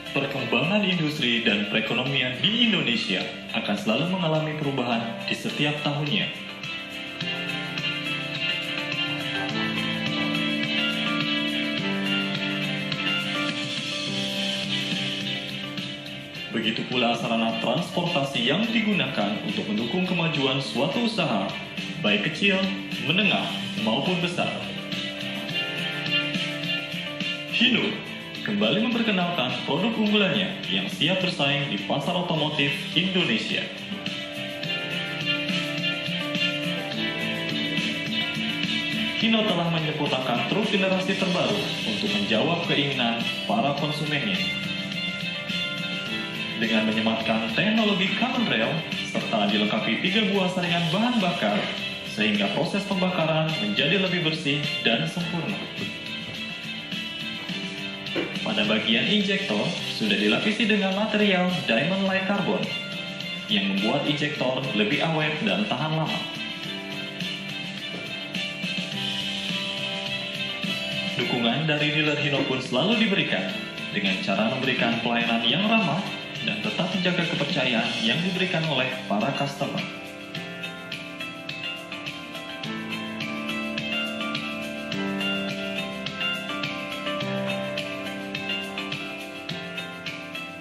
Perkembangan industri dan perekonomian di Indonesia akan selalu mengalami perubahan di setiap tahunnya. Begitu pula sarana transportasi yang digunakan untuk mendukung kemajuan suatu usaha, baik kecil, menengah, maupun besar. Hino kembali memperkenalkan produk unggulannya yang siap bersaing di pasar otomotif Indonesia. Hino telah menyempurnakan truk generasi terbaru untuk menjawab keinginan para konsumennya. Dengan menyematkan teknologi Common Rail serta dilengkapi 3 buah saringan bahan bakar, sehingga proses pembakaran menjadi lebih bersih dan sempurna. Pada bagian injektor sudah dilapisi dengan material Diamond Like Carbon yang membuat injektor lebih awet dan tahan lama. Dukungan dari dealer Hino pun selalu diberikan dengan cara memberikan pelayanan yang ramah dan tetap menjaga kepercayaan yang diberikan oleh para customer.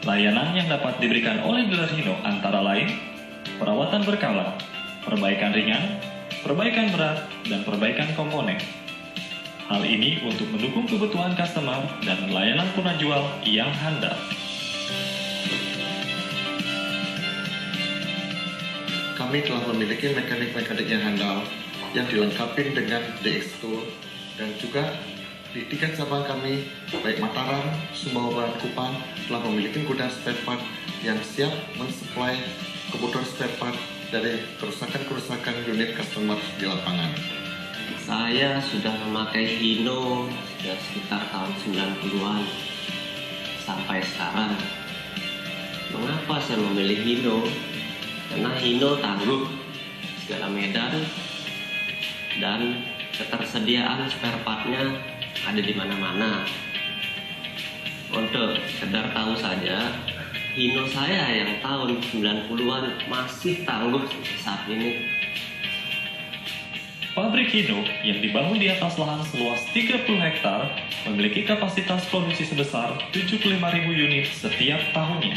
Layanan yang dapat diberikan oleh dealer Hino antara lain perawatan berkala, perbaikan ringan, perbaikan berat, dan perbaikan komponen. Hal ini untuk mendukung kebutuhan customer dan layanan penjual yang handal. Kami telah memiliki mekanik-mekanik yang handal yang dilengkapi dengan DX Tool dan juga di 3 cabang kami, baik Mataram, Sumbawa Barat, Kupang, telah memiliki gudang spare part yang siap mensuplai kebutuhan spare part dari kerusakan-kerusakan unit customer di lapangan. Saya sudah memakai Hino sudah sekitar tahun 90-an sampai sekarang. Mengapa saya memilih Hino? Karena Hino tangguh segala medan dan ketersediaan spare partnya ada di mana-mana. Untuk sekedar tahu saja, Hino saya yang tahun 90-an masih tangguh saat ini. Pabrik Hino yang dibangun di atas lahan seluas 30 hektar memiliki kapasitas produksi sebesar 75.000 unit setiap tahunnya.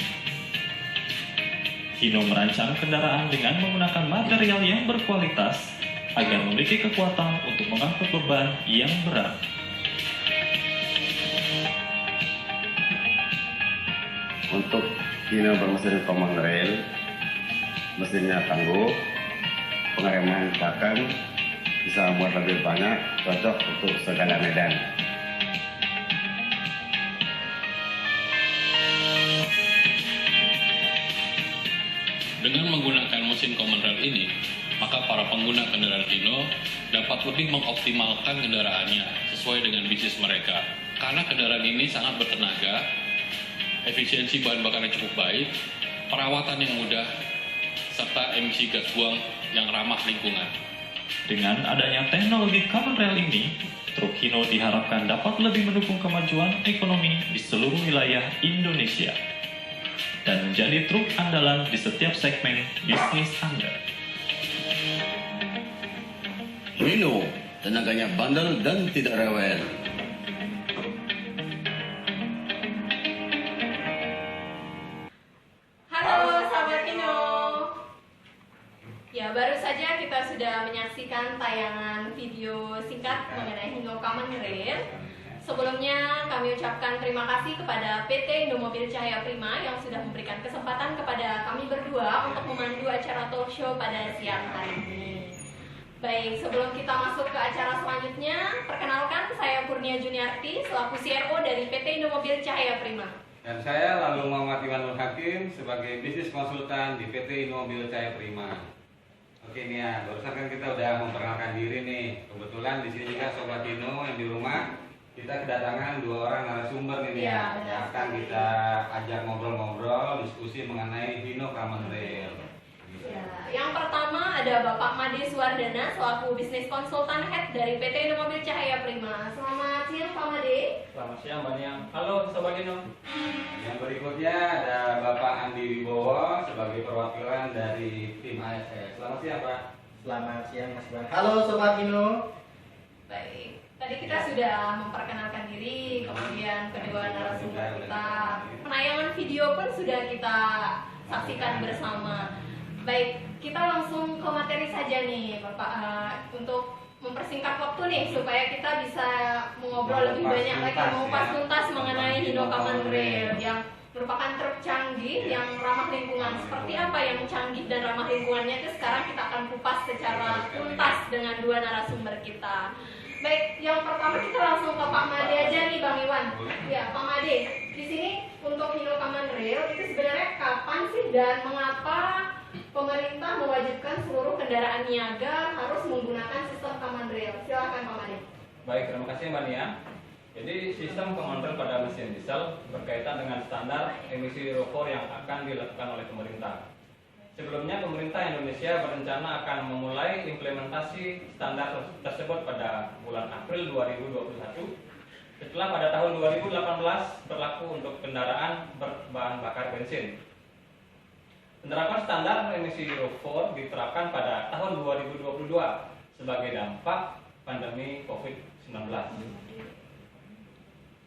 Hino merancang kendaraan dengan menggunakan material yang berkualitas agar memiliki kekuatan untuk mengangkut beban yang berat. Untuk Hino bermesin Common Rail, mesinnya tangguh, pengereman belakang bisa muat lebih banyak, cocok untuk segala medan. Dengan menggunakan mesin Common Rail ini, maka para pengguna kendaraan Hino dapat lebih mengoptimalkan kendaraannya sesuai dengan bisnis mereka. Karena kendaraan ini sangat bertenaga, efisiensi bahan bakarnya cukup baik, perawatan yang mudah, serta emisi gas buang yang ramah lingkungan. Dengan adanya teknologi Common Rail ini, truk Hino diharapkan dapat lebih mendukung kemajuan ekonomi di seluruh wilayah Indonesia dan menjadi truk andalan di setiap segmen bisnis Anda. Hino, tenaganya bandel dan tidak rewel. Halo sahabat Hino. Ya, baru saja kita sudah menyaksikan tayangan video singkat mengenai Hino Common Rail. Sebelumnya kami ucapkan terima kasih kepada PT Indomobil Cahaya Prima yang sudah memberikan kesempatan kepada kami berdua untuk memandu acara talk show pada siang hari ini. Baik, sebelum kita masuk ke acara selanjutnya, perkenalkan saya Kurnia Juniarti selaku CRO dari PT Indomobil Cahaya Prima. Dan saya lalu Muhammad Iwanul Hakim sebagai bisnis konsultan di PT Indomobil Cahaya Prima. Oke nih ya, barusan kan kita udah memperkenalkan diri nih. Kebetulan di sini juga Sobat Hino yang di rumah, kita kedatangan 2 orang narasumber nih ya. Yang akan kita ajak ngobrol-ngobrol, diskusi mengenai Hino Common Rail. Ya, yang pertama ada Bapak Made Suwardana selaku bisnis konsultan head dari PT Indomobil Cahaya Prima. Selamat siang Pak Made. Selamat siang Mbak Niang. Halo Sobat Hino. Yang berikutnya ada Bapak Andi Wibowo sebagai perwakilan dari tim ASS. Selamat siang Pak. Selamat siang Mas Bang. Halo Sobat Hino. Baik, tadi kita sudah memperkenalkan diri, kemudian kedua narasumber kita. Penayangan video pun sudah kita saksikan bersama. Baik, kita langsung ke materi saja nih Bapak, untuk mempersingkat waktu nih supaya kita bisa mengobrol lebih banyak lagi, mengupas tuntas mengenai Hino Common Rail yang merupakan truk canggih yang ramah lingkungan. Seperti apa yang canggih dan ramah lingkungannya itu sekarang kita akan kupas secara tuntas dengan dua narasumber kita. Baik, yang pertama kita langsung ke Pak Made aja nih Bang Iwan. Ya, Pak Made, di sini untuk Hino Common Rail itu sebenarnya kapan sih dan mengapa pemerintah mewajibkan seluruh kendaraan niaga harus menggunakan sistem Common Rail? Silakan Pak Made. Baik, terima kasih Mbak Niang. Jadi sistem Common Rail pada mesin diesel berkaitan dengan standar emisi Euro 4 yang akan dilakukan oleh pemerintah. Sebelumnya pemerintah Indonesia berencana akan memulai implementasi standar tersebut pada bulan April 2021 setelah pada tahun 2018 berlaku untuk kendaraan berbahan bakar bensin. Penerapan standar emisi Euro 4 diterapkan pada tahun 2022 sebagai dampak pandemi COVID-19.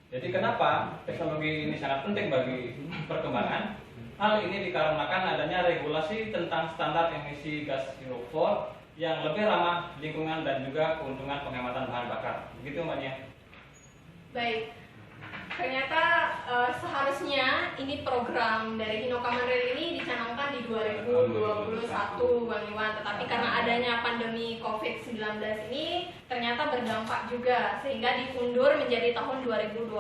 Jadi kenapa teknologi ini sangat penting bagi perkembangan? Hal ini dikarenakan adanya regulasi tentang standar emisi gas Euro 4 yang lebih ramah lingkungan dan juga keuntungan penghematan bahan bakar. Begitu Mbak Nia. Baik, ternyata seharusnya ini program dari Hino Common Rail ini dicanangkan di 2021 Bang Iwan, tetapi karena adanya pandemi COVID-19 ini ternyata berdampak juga sehingga diundur menjadi tahun 2022.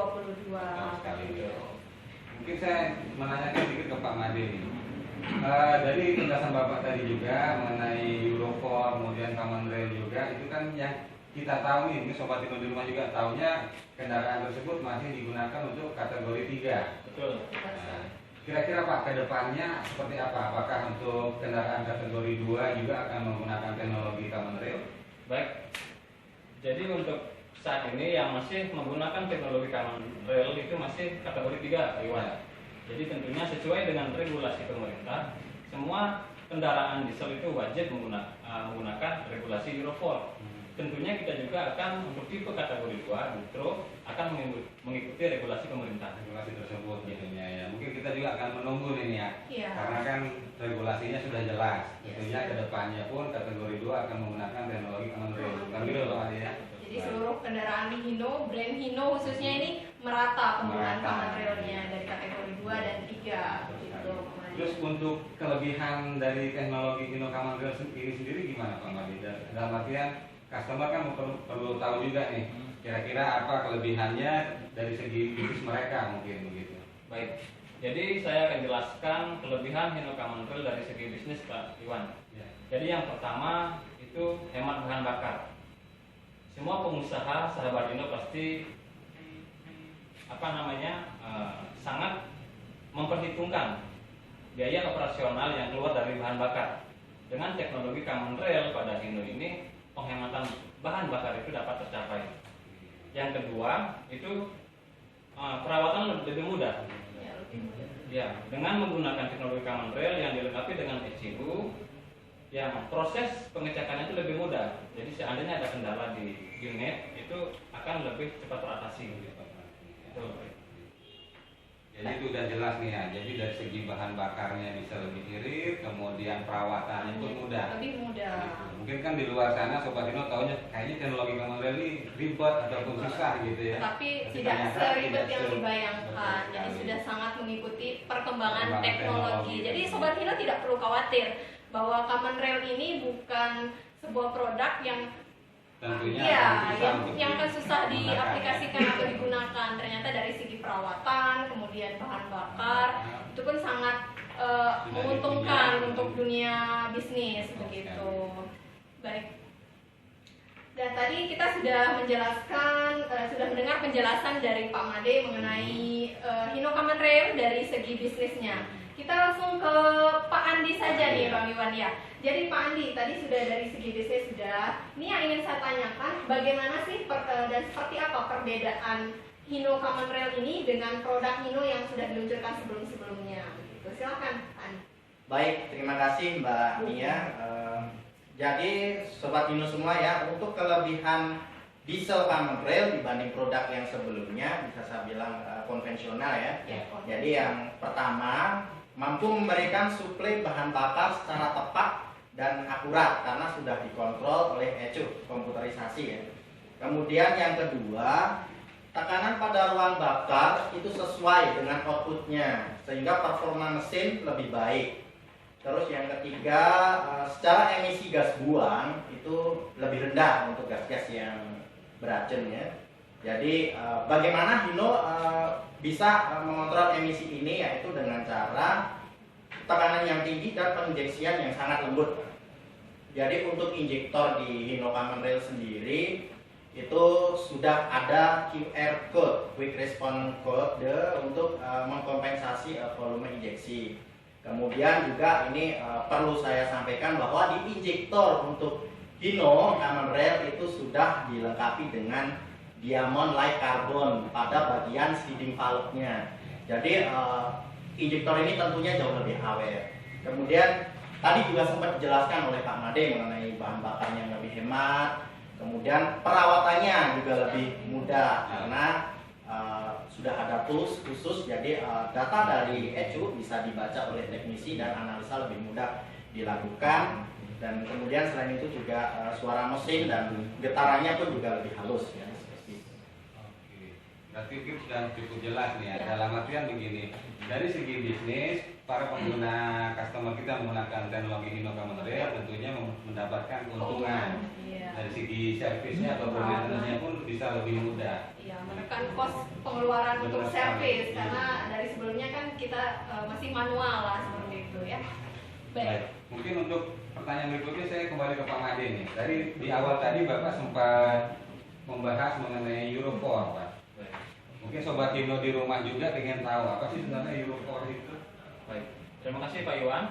Mungkin saya menanyakan sedikit ke Pak Made nih. Dari penjelasan Bapak tadi juga mengenai Euro 4, kemudian Common Rail juga, itu kan yang kita tahu nih, ini Sobat Hino di rumah juga tahunya kendaraan tersebut masih digunakan untuk kategori 3. Betul. Nah, kira-kira Pak, ke depannya seperti apa? Apakah untuk kendaraan kategori 2 juga akan menggunakan teknologi Common Rail? Baik. Jadi untuk saat ini yang masih menggunakan teknologi Common Rail itu masih kategori 3, Iwan. Jadi tentunya sesuai dengan regulasi pemerintah, semua kendaraan diesel itu wajib menggunakan regulasi Euro 4. Tentunya kita juga akan untuk tipe kategori 2 Nitro akan mengikuti regulasi pemerintah. Regulasi tersebut tentunya ya. Mungkin kita juga akan menunggu nih ya. Iya. Karena kan regulasinya sudah jelas. Yes. Tentunya ke depannya pun kategori 2 akan menggunakan teknologi Common Rail. Kan gitu Pak Ade ya. Jadi seluruh kendaraan di Hino, brand Hino khususnya ini merata penggunaan Common Rail-nya dari kategori 2 dan 3 begitu. Terus untuk kelebihan dari teknologi Hino Common Rail ini sendiri gimana Pak Made? Dalam artian customer kan perlu tahu juga nih kira-kira apa kelebihannya dari segi bisnis mereka mungkin begitu. Baik. Jadi saya akan jelaskan kelebihan Hino Common Rail dari segi bisnis Pak Iwan. Ya. Jadi yang pertama itu hemat bahan bakar. Semua pengusaha sahabat Hino pasti sangat memperhitungkan biaya operasional yang keluar dari bahan bakar. Dengan teknologi Common Rail pada Hino ini penghematan bahan bakar itu dapat tercapai. Yang kedua itu perawatan lebih mudah. Ya, dengan menggunakan teknologi Common Rail yang dilengkapi dengan ECU, yang proses pengecekannya itu lebih mudah. Jadi seandainya ada kendala di unit itu akan lebih cepat teratasi. Jadi itu udah jelas nih ya. Jadi dari segi bahan bakarnya bisa lebih irit, kemudian perawatannya pun mudah. Lebih mudah. Gitu. Mungkin kan di luar sana Sobat Hino taunya kayaknya teknologi Common Rail ini ribet ataupun susah gitu ya. Tapi tidak ternyata seribet yang tidak dibayangkan. betul Jadi sekali. sudah sangat mengikuti perkembangan Perkembangan teknologi. teknologi. Jadi Sobat Hino tidak perlu khawatir bahwa Common Rail ini bukan sebuah produk yang Tentunya iya, akan susah untuk yang akan susah digunakan, diaplikasikan ya. atau digunakan. Ternyata dari segi perawatan, kemudian bahan bakar, itu pun sangat menguntungkan dipunya. untuk dunia bisnis begitu. Baik. Dan tadi kita sudah menjelaskan, sudah mendengar penjelasan dari Pak Made mengenai Hino Common Rail dari segi bisnisnya. kita langsung ke Pak Andi saja nih Bang Iwan ya. Jadi Pak Andi, tadi sudah dari segi bisnis sudah. Ini yang ingin saya tanyakan, bagaimana sih dan seperti apa perbedaan Hino Common Rail ini dengan produk Hino yang sudah diluncurkan sebelum-sebelumnya? Begitu. Silakan Pak Andi. Baik, terima kasih Mbak Nia. Jadi Sobat Hino semua ya, untuk kelebihan diesel Common Rail dibanding produk yang sebelumnya bisa saya bilang konvensional ya. Jadi yang pertama, mampu memberikan suplai bahan bakar secara tepat dan akurat karena sudah dikontrol oleh ECU, komputerisasi ya. Kemudian yang kedua, tekanan pada ruang bakar itu sesuai dengan outputnya sehingga performa mesin lebih baik. Terus yang ketiga, secara emisi gas buang itu lebih rendah untuk gas-gas yang beracun ya. Jadi bagaimana Hino bisa mengontrol emisi ini, yaitu dengan cara tekanan yang tinggi dan penginjeksian yang sangat lembut. Jadi untuk injektor di Hino Common Rail sendiri itu sudah ada QR code, Quick Response Code untuk mengkompensasi volume injeksi. Kemudian juga ini perlu saya sampaikan bahwa di injektor untuk Hino Common Rail itu sudah dilengkapi dengan diamond like carbon pada bagian sliding valve-nya. Jadi injektor ini tentunya jauh lebih awet. Kemudian tadi juga sempat dijelaskan oleh Pak Made mengenai bahan bakarnya yang lebih hemat. Kemudian perawatannya juga lebih mudah karena sudah ada tools khusus. Jadi data dari ECU bisa dibaca oleh teknisi dan analisa lebih mudah dilakukan. Dan kemudian selain itu juga suara mesin dan getarannya pun juga lebih halus ya. Berarti tips dan cukup jelas nih ya. Dalam artian begini, dari segi bisnis, para pengguna customer kita menggunakan teknologi Hino Common Rail tentunya mendapatkan keuntungan. Dari segi servisnya atau maintenance-nya pun bisa lebih mudah. Iya, menekan kos pengeluaran untuk servis karena dari sebelumnya kan kita masih manual lah seperti itu ya. Baik. Mungkin untuk pertanyaan berikutnya saya kembali ke Pak Made nih. Dari di awal tadi Bapak sempat membahas mengenai Euro 4, Pak. Mungkin Sobat Hino di rumah juga pengen tahu apa sih sebenarnya Euro 4 itu. Baik, terima kasih Pak Iwan.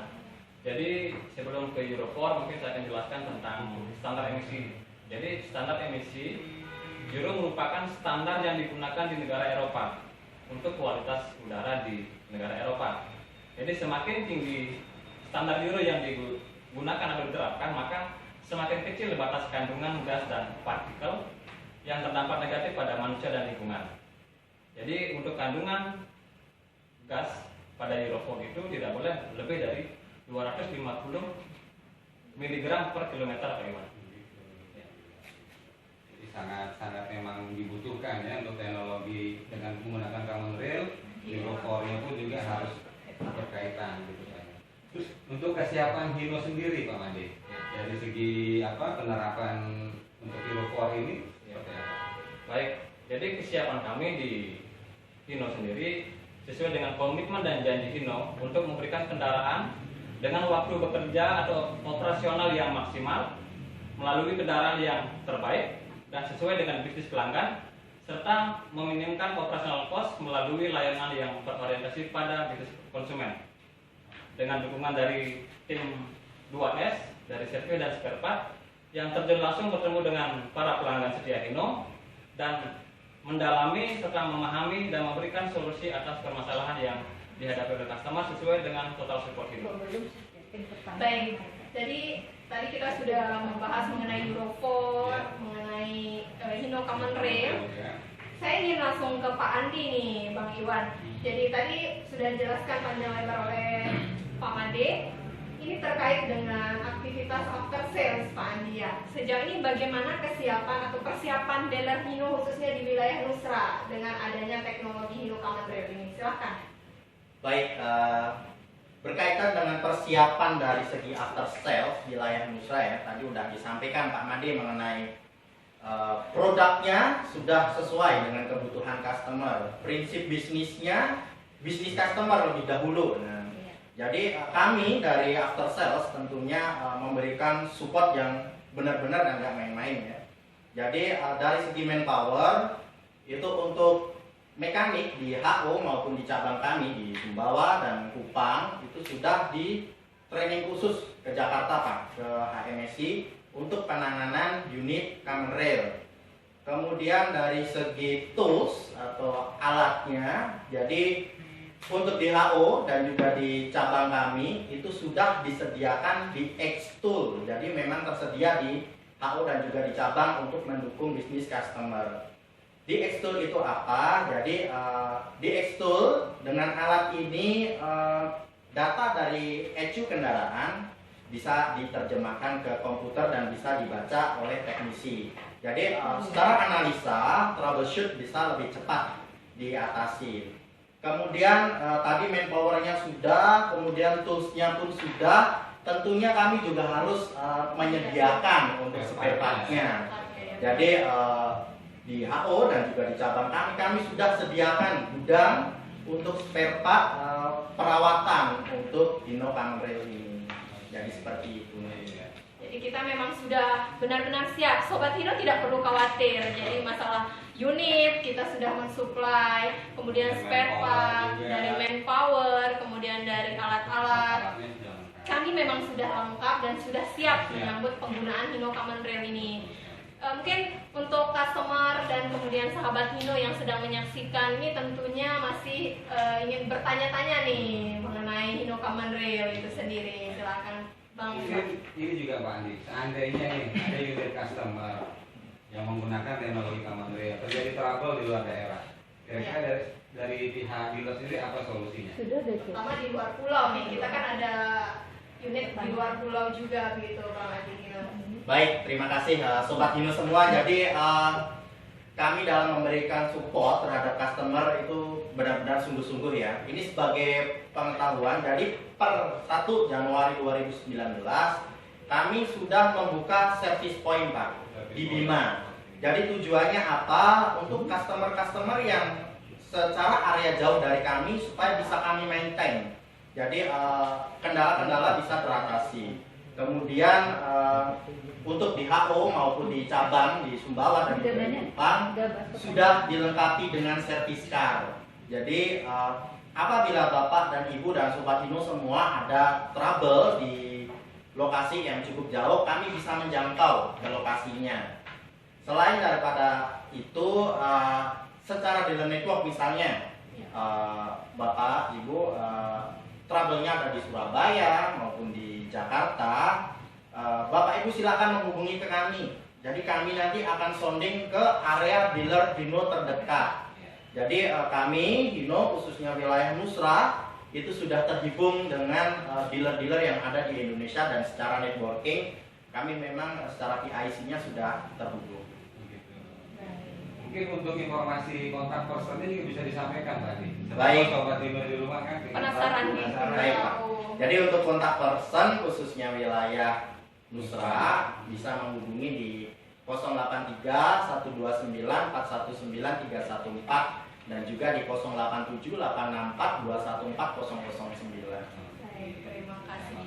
Jadi sebelum ke Euro 4 mungkin saya akan jelaskan tentang standar emisi. Jadi standar emisi Euro merupakan standar yang digunakan di negara Eropa untuk kualitas udara di negara Eropa. Jadi semakin tinggi standar Euro yang digunakan atau diterapkan, maka semakin kecil batas kandungan gas dan partikel yang terdampak negatif pada manusia dan lingkungan. Jadi untuk kandungan gas pada Euro 4 itu tidak boleh lebih dari 250 mg per kilometer Pak Iwan. Jadi sangat memang dibutuhkan ya untuk teknologi dengan menggunakan Common Rail. Euro 4-nya pun juga harus berkaitan gitu kan. Terus untuk kesiapan Hino sendiri Pak Made, dari segi penerapan untuk Euro 4 ini seperti apa? Baik, jadi kesiapan kami di Hino sendiri sesuai dengan komitmen dan janji Hino untuk memberikan kendaraan dengan waktu bekerja atau operasional yang maksimal melalui kendaraan yang terbaik dan sesuai dengan bisnis pelanggan serta meminimkan operasional cost melalui layanan yang berorientasi pada bisnis konsumen. Dengan dukungan dari tim 2S dari servis dan spare part yang terjun langsung bertemu dengan para pelanggan setia Hino dan mendalami serta memahami dan memberikan solusi atas permasalahan yang dihadapi oleh customer sesuai dengan total support Hino. Baik, jadi tadi kita sudah membahas mengenai Euro 4, mengenai Hino Common Rail. Saya ingin langsung ke Pak Andi nih, Bang Iwan. Jadi tadi sudah dijelaskan panjang lebar oleh Pak Made. Ini terkait dengan aktivitas after sales Pak Andi ya. Sejauh ini bagaimana kesiapan atau persiapan dealer Hino khususnya di wilayah Nusra dengan adanya teknologi Hino Common Rail ini? Silakan. Baik, berkaitan dengan persiapan dari segi after sales di wilayah Nusra ya, tadi sudah disampaikan Pak Made mengenai produknya sudah sesuai dengan kebutuhan customer. Prinsip bisnisnya, bisnis customer lebih dahulu. Nah, jadi kami dari after sales tentunya memberikan support yang benar-benar dan nggak main-main ya. Jadi dari segi manpower itu untuk mekanik di HO maupun di cabang kami di Sumbawa dan Kupang itu sudah di training khusus ke Jakarta Pak, ke HMSI untuk penanganan unit common rail. Kemudian dari segi tools atau alatnya, jadi untuk di HO dan juga di cabang kami itu sudah disediakan di X-Tool. Jadi memang tersedia di HO dan juga di cabang untuk mendukung bisnis customer. Di X-Tool itu apa? Jadi di X-Tool dengan alat ini data dari ECU kendaraan bisa diterjemahkan ke komputer dan bisa dibaca oleh teknisi. Jadi secara analisa, troubleshoot bisa lebih cepat diatasi. Kemudian tadi manpowernya sudah, kemudian toolsnya pun sudah. Tentunya kami juga harus menyediakan untuk spare part-nya. Jadi di HO dan juga di cabang kami sudah sediakan gudang untuk spare part perawatan untuk Hino common rail ini. Jadi seperti itu. Jadi kita memang sudah benar-benar siap. Sobat Hino tidak perlu khawatir. Jadi masalah unit kita sudah mensuplai, kemudian spare part dari manpower, kemudian dari alat-alat. Kami memang sudah lengkap dan sudah siap menyambut penggunaan Hino common rail ini. Mungkin untuk customer dan kemudian sahabat Hino yang sedang menyaksikan ini tentunya masih ingin bertanya-tanya nih mengenai Hino common rail itu sendiri. Silakan Bang. Ini juga Pak Andi, seandainya nih ada unit customer yang menggunakan teknologi common rail terjadi trouble di luar daerah, kira-kira dari pihak dealer sendiri apa solusinya? Pertama di luar pulau nih, kita kan ada unit di luar pulau juga begitu Bang Adi. Baik, terima kasih Sobat Hino semua. Jadi kami dalam memberikan support terhadap customer itu benar-benar sungguh-sungguh ya. Ini sebagai pengetahuan, jadi per 1 Januari 2019 kami sudah membuka service point Pak di Bima. Jadi tujuannya apa? Untuk customer-customer yang secara area jauh dari kami supaya bisa kami maintain. Jadi kendala-kendala bisa teratasi. Kemudian untuk di HO maupun di cabang di Sumbawa dan di Kupang sudah dilengkapi dengan service car. Jadi apabila Bapak dan Ibu dan Sobat Hino semua ada trouble di lokasi yang cukup jauh, kami bisa menjangkau ke lokasinya. Selain daripada itu, secara dealer network misalnya Bapak Ibu trouble-nya ada di Surabaya maupun di Jakarta, Bapak Ibu silakan menghubungi ke kami. Jadi kami nanti akan sounding ke area dealer Hino terdekat. Jadi kami Hino khususnya wilayah Nusra itu sudah terhubung dengan dealer-dealer yang ada di Indonesia dan secara networking kami memang secara PIC-nya sudah terhubung. Mungkin untuk informasi kontak personnya juga bisa disampaikan tadi. Baik. Sobat Hino di rumah kan Penasaran nih. Baik Pak. Jadi untuk kontak person khususnya wilayah Nusra bisa menghubungi di 083 129 419 314 dan juga di 087 864 214 009. Terima kasih.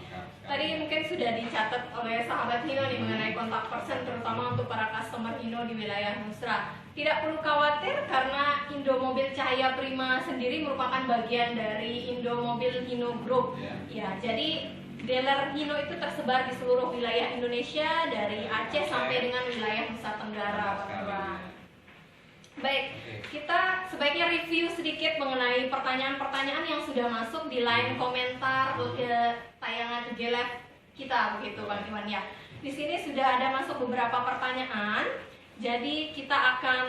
Tadi mungkin sudah dicatat oleh sahabat Hino nih mengenai kontak person terutama untuk para customer Hino di wilayah Nusra. Tidak perlu khawatir karena Indomobil Cahaya Prima sendiri merupakan bagian dari Indomobil Hino Group. Ya, jadi dealer Hino itu tersebar di seluruh wilayah Indonesia dari Aceh sampai dengan wilayah Nusa Tenggara. Baik, kita sebaiknya review sedikit mengenai pertanyaan-pertanyaan yang sudah masuk di line komentar tayangan IG Live kita begitu Bang Iwan ya. Di sini sudah ada masuk beberapa pertanyaan. Jadi kita akan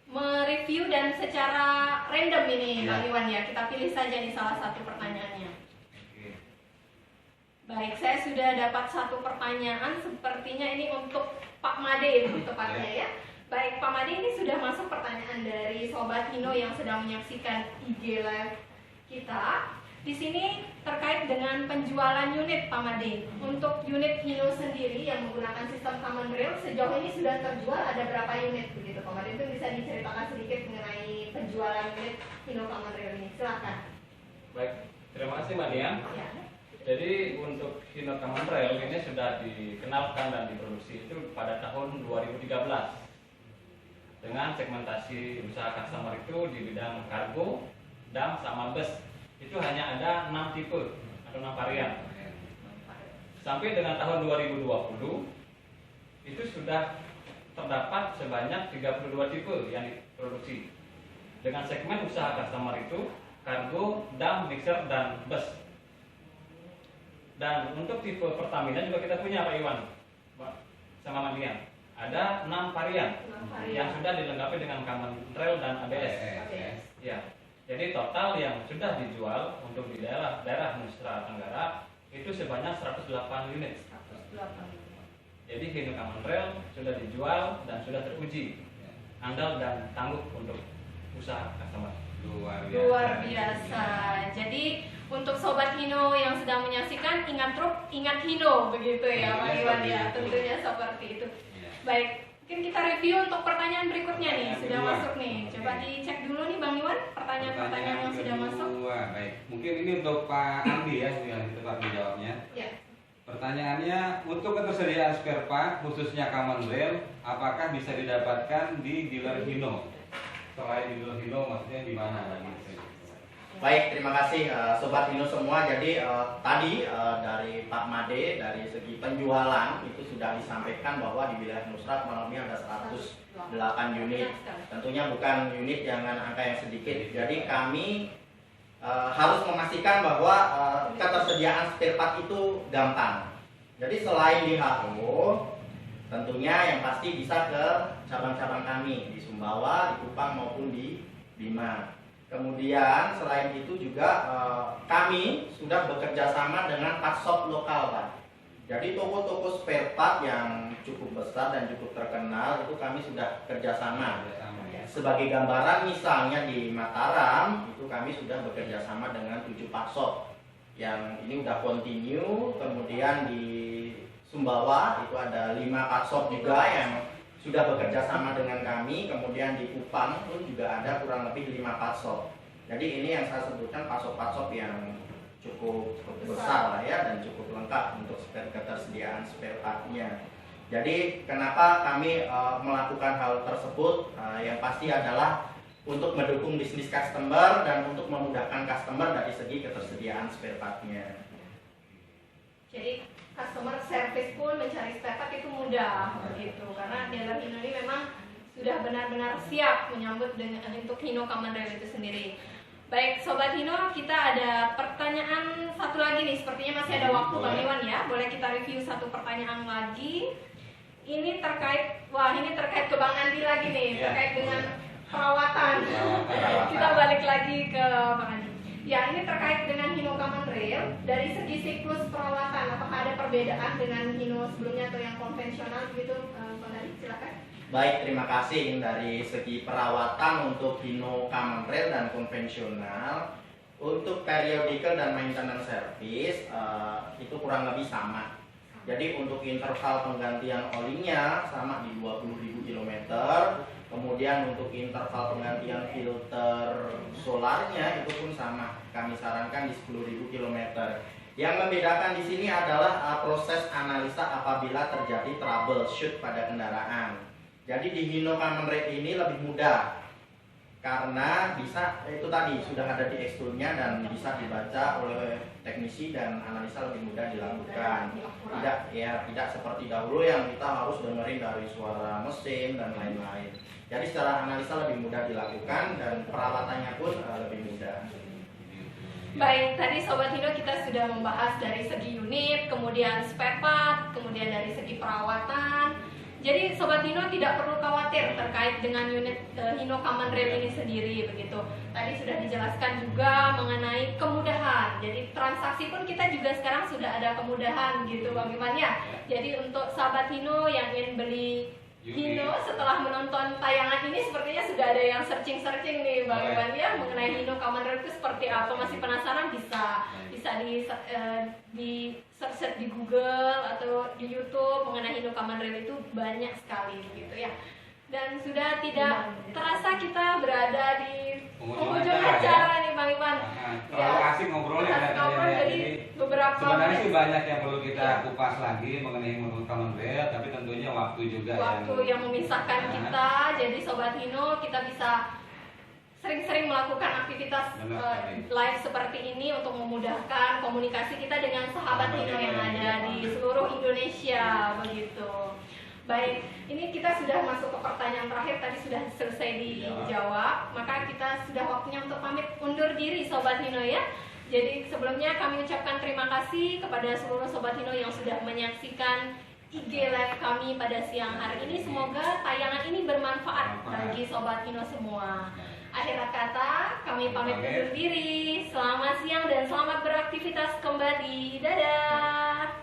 mereview dan secara random ini Bang Iwan ya. Kita pilih saja nih salah satu pertanyaannya. Baik, saya sudah dapat satu pertanyaan. Sepertinya ini untuk Pak Made tepatnya ya. Baik, Pak Made, ini sudah masuk pertanyaan dari Sobat Hino yang sedang menyaksikan IG Live kita. Di sini terkait dengan penjualan unit Pak Made. Untuk unit Hino sendiri yang menggunakan sistem common rail sejauh ini sudah terjual ada berapa unit begitu Pak Made? Itu bisa diceritakan sedikit mengenai penjualan unit Hino common rail ini. Silakan. Baik, terima kasih Mbak Nia. Ya. Jadi untuk Hino common rail ini sudah dikenalkan dan diproduksi itu pada tahun 2013. dengan segmentasi usaha customer itu di bidang kargo, dam, sama bus. Itu hanya ada 6 tipe atau 6 varian. Sampai dengan tahun 2020 itu sudah terdapat sebanyak 32 tipe yang diproduksi dengan segmen usaha customer itu kargo, dam, mixer, dan bus. Dan untuk tipe Pertamina juga kita punya Pak Iwan sama Mandian. Ada 6 varian yang sudah dilengkapi dengan common rail dan ABS. Ya. Jadi total yang sudah dijual untuk di daerah Nusra Tenggara itu sebanyak 108 unit. 108. Jadi Hino Common Rail sudah dijual dan sudah teruji, andal dan tangguh untuk usaha customer. Luar biasa. Jadi untuk Sobat Hino yang sedang menyaksikan, ingat truk, ingat Hino, begitu ya Pak Iwan ya, tentunya seperti itu. Baik, mungkin kita review untuk pertanyaan berikutnya nih, sudah masuk nih. Coba dicek dulu nih Bang Iwan, pertanyaan-pertanyaan yang sudah masuk. Baik, mungkin ini untuk Pak Andi ya, yang tepat menjawabnya. Ya. Pertanyaannya, untuk ketersediaan spare part khususnya common rail, apakah bisa didapatkan di dealer Hino? Selain di dealer Hino, maksudnya di mana? Baik, terima kasih Sobat Hino semua. Jadi tadi dari Pak Made, dari segi penjualan itu sudah disampaikan bahwa di wilayah Nusrat kurang lebih ada 108 unit. Tentunya bukan unit dengan angka yang sedikit. Jadi kami harus memastikan bahwa ketersediaan spare part itu gampang. Jadi selain di HO, tentunya yang pasti bisa ke cabang-cabang kami di Sumbawa, di Kupang maupun di Bima. Kemudian selain itu juga kami sudah bekerja sama dengan part shop lokal, Pak. Jadi toko-toko spare part yang cukup besar dan cukup terkenal itu kami sudah kerjasama. Sebagai gambaran misalnya di Mataram itu kami sudah bekerja sama dengan 7 part shop yang ini udah continue. Kemudian di Sumbawa itu ada 5 part shop juga yang sudah bekerja sama dengan kami. Kemudian di Kupang pun juga ada kurang lebih 5 part shop. Jadi ini yang saya sebutkan part shop yang cukup besar lah ya, dan cukup lengkap untuk ketersediaan spare partnya. Jadi kenapa kami melakukan hal tersebut? Yang pasti adalah untuk mendukung bisnis customer dan untuk memudahkan customer dari segi ketersediaan spare partnya. Jadi customer service pun mencari spare part itu mudah begitu, karena dealer Hino ini memang sudah benar-benar siap menyambut dengan untuk Hino Common Rail itu sendiri. Baik Sobat Hino, kita ada pertanyaan satu lagi nih, sepertinya masih ada waktu Bang Iwan ya. Boleh kita review satu pertanyaan lagi. Ini terkait ke Bang Andi lagi nih, terkait dengan perawatan. Kita balik lagi ke Bang Andi. Ya, ini terkait dengan Hino Common Rail. Dari segi siklus perawatan, apakah ada perbedaan dengan Hino sebelumnya atau yang konvensional begitu, Bang Andi? Silakan. Baik, terima kasih. Dari segi perawatan untuk Hino Common Rail dan konvensional, untuk periodical dan maintenance service itu kurang lebih sama. Jadi untuk interval penggantian olinya sama di 20.000 km. Kemudian untuk interval penggantian filter solarnya itu pun sama. Kami sarankan di 10.000 km. Yang membedakan di sini adalah proses analisa apabila terjadi troubleshoot pada kendaraan. Jadi di Hino Common Rail ini lebih mudah karena bisa itu tadi sudah ada di ekstulnya dan bisa dibaca oleh teknisi dan analisa lebih mudah dilakukan. Tidak seperti dahulu yang kita harus dengerin dari suara mesin dan lain-lain. Jadi secara analisa lebih mudah dilakukan dan perawatannya pun lebih mudah. Baik, tadi Sobat Hino kita sudah membahas dari segi unit, kemudian spare part, kemudian dari segi perawatan. Jadi Sobat Hino tidak perlu khawatir terkait dengan unit Hino Common Rail ini sendiri begitu. Tadi sudah dijelaskan juga mengenai kemudahan. Jadi transaksi pun kita juga sekarang sudah ada kemudahan gitu Bang Iman ya. Jadi untuk sahabat Hino yang ingin beli Hino setelah menonton tayangan ini sepertinya sudah ada yang searching nih Bang Iman ya mengenai Hino Common Rail itu seperti apa. Masih penasaran bisa di search di Google atau di YouTube mengenai Hino Common Rail itu banyak sekali gitu ya. Dan sudah tidak terasa kita berada di penghujung acara nih Bang Iman. Terlalu asik ngobrolnya. Jadi beberapa sebenarnya sih banyak yang perlu kita kupas lagi mengenai Common Rail, tapi tentunya waktu juga yang memisahkan kita. Jadi Sobat Hino, kita bisa sering-sering melakukan aktivitas live seperti ini untuk memudahkan komunikasi kita dengan sahabat Hino yang ada di seluruh Indonesia, begitu. Baik, ini kita sudah masuk ke pertanyaan terakhir, tadi sudah selesai dijawab, maka kita sudah waktunya untuk pamit undur diri Sobat Hino ya. Jadi sebelumnya kami ucapkan terima kasih kepada seluruh Sobat Hino yang sudah menyaksikan IG Live kami pada siang hari ini. Semoga tayangan ini bermanfaat bagi Sobat Hino semua. Akhir kata, kami pamit undur diri. Selamat siang dan selamat beraktivitas kembali. Dadah!